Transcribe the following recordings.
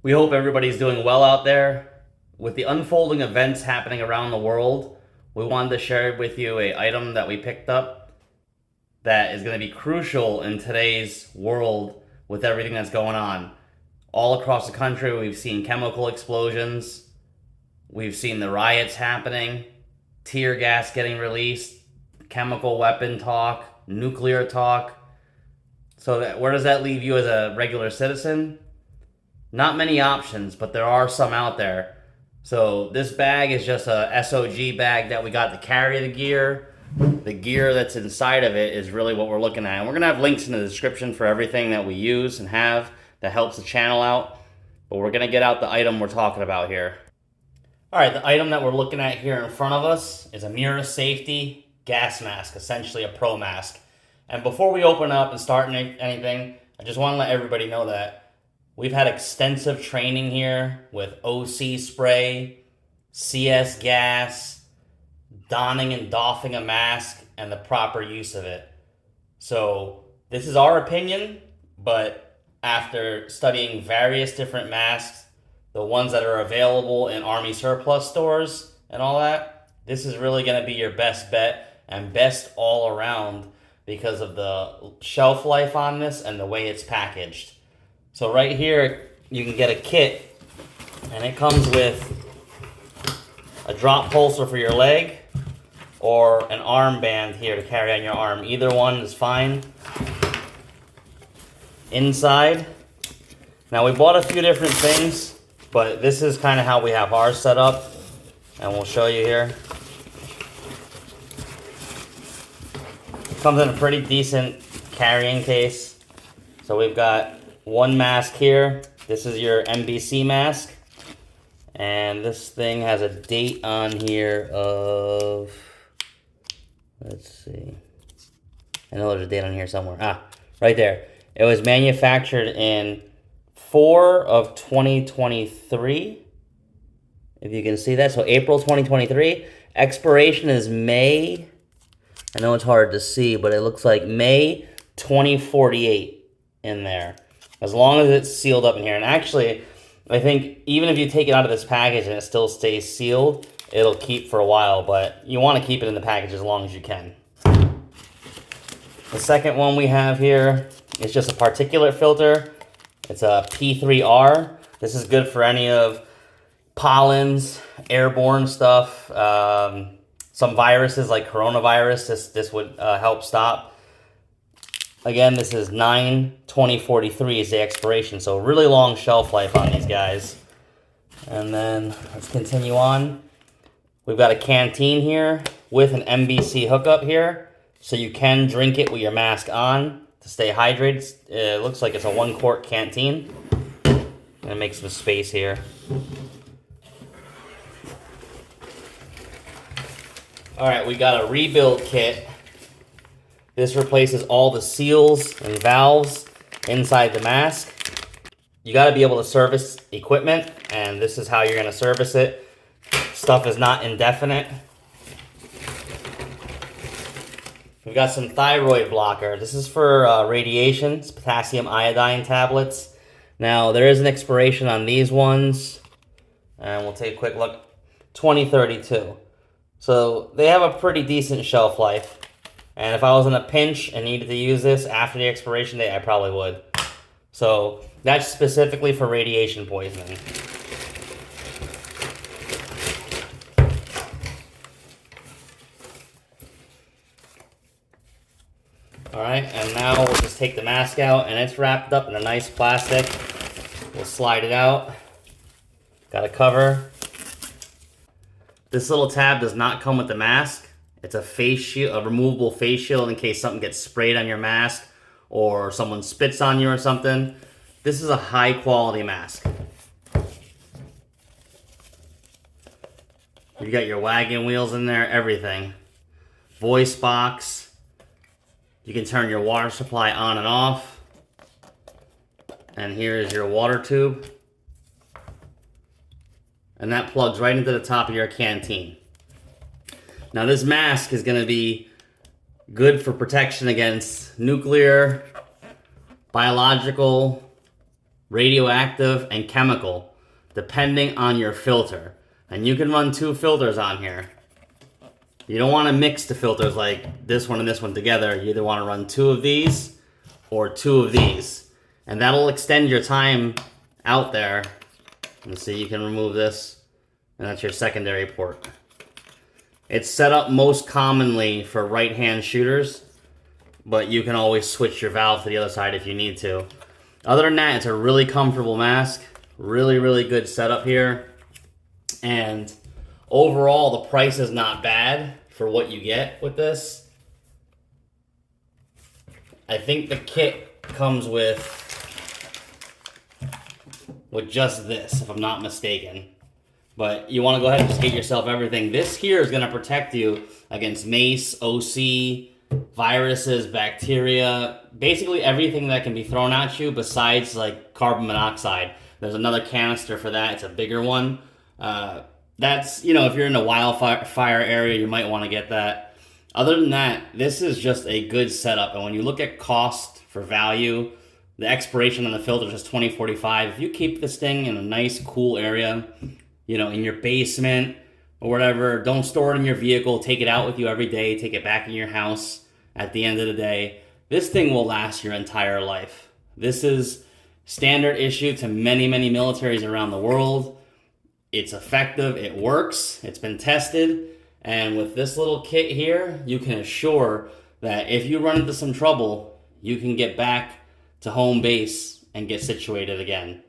We hope everybody's doing well out there. With the unfolding events happening around the world, we wanted to share with you an item that we picked up that is going to be crucial in today's world with everything that's going on. All across the country, we've seen chemical explosions. We've seen the riots happening, tear gas getting released, chemical weapon talk, nuclear talk. So where does that leave you as a regular citizen? Not many options, but there are some out there. So this bag is just a SOG bag that we got to carry the gear. The gear that's inside of it is really what we're looking at. And we're going to have links in the description for everything that we use and have that helps the channel out. But we're going to get out the item we're talking about here. Alright, the item that we're looking at here in front of us is a mirror safety gas mask, essentially a pro mask. And before we open up and start anything, I just want to let everybody know that we've had extensive training here with OC spray, CS gas, donning and doffing a mask, and the proper use of it. So this is our opinion, but after studying various different masks, the ones that are available in Army surplus stores and all that, this is really going to be your best bet and best all around because of the shelf life on this and the way it's packaged. So right here, you can get a kit, and it comes with a drop holster for your leg or an armband here to carry on your arm. Either one is fine. Inside, now we bought a few different things, but this is kind of how we have ours set up, and we'll show you here. It comes in a pretty decent carrying case. So we've got one mask here. This is your NBC mask. And this thing has a date on here of, let's see. I know there's a date on here somewhere. Ah, right there. It was manufactured in 4/2023. If you can see that. So April 2023. Expiration is May. I know it's hard to see, but it looks like May 2048 in there. As long as it's sealed up in here. And actually, I think even if you take it out of this package and it still stays sealed, it'll keep for a while. But you want to keep it in the package as long as you can. The second one we have here is just a particulate filter. It's a P3R. This is good for any of pollens, airborne stuff, some viruses like coronavirus. This would help stop. Again, this is 9/2043 is the expiration, so really long shelf life on these guys. And then let's continue on. We've got a Canteen here with an NBC hookup here, so you can drink it with your mask on to stay hydrated. It looks like it's a 1-quart Canteen. I'm gonna make some space here. All right, we got a rebuild kit. This replaces all the seals and valves inside the mask. You got to be able to service equipment, and this is how you're going to service it. Stuff is not indefinite. We've got some thyroid blocker. This is for radiation. It's potassium iodide tablets. Now, there is an expiration on these ones, and we'll take a quick look. 2032. So they have a pretty decent shelf life. And if I was in a pinch and needed to use this after the expiration date, I probably would. So that's specifically for radiation poisoning. Alright, and now we'll just take the mask out, and it's wrapped up in a nice plastic. We'll slide it out. Got a cover. This little tab does not come with the mask. It's a face shield, a removable face shield in case something gets sprayed on your mask or someone spits on you or something. This is a high quality mask. You got your wagon wheels in there, everything. Voice box. You can turn your water supply on and off. And here is your water tube. And that plugs right into the top of your Canteen. Now this mask is going to be good for protection against nuclear, biological, radioactive, and chemical, depending on your filter. And you can run 2 filters on here. You don't want to mix the filters like this one and this one together. You either want to run 2 of these or 2 of these. And that'll extend your time out there. And see, you can remove this, and that's your secondary port. It's set up most commonly for right-hand shooters, but you can always switch your valve to the other side if you need to. Other than that, it's a really comfortable mask. Really, really good setup here. And overall, the price is not bad for what you get with this. I think the kit comes with just this, if I'm not mistaken. But you want to go ahead and just get yourself everything. This here is going to protect you against mace, OC, viruses, bacteria, basically everything that can be thrown at you besides like carbon monoxide. There's another canister for that. It's a bigger one. That's, you know, if you're in a wildfire area, you might want to get that. Other than that, this is just a good setup. And when you look at cost for value, the expiration on the filter is 2045. If you keep this thing in a nice, cool area, you know, in your basement or whatever, don't store it in your vehicle. Take it out with you every day. Take it back in your house at the end of the day. This thing will last your entire life. This is standard issue to many, many militaries around the world. It's effective. It works. It's been tested. And with this little kit here, you can assure that if you run into some trouble, you can get back to home base and get situated again.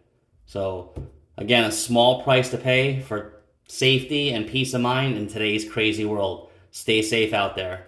So again, a small price to pay for safety and peace of mind in today's crazy world. Stay safe out there.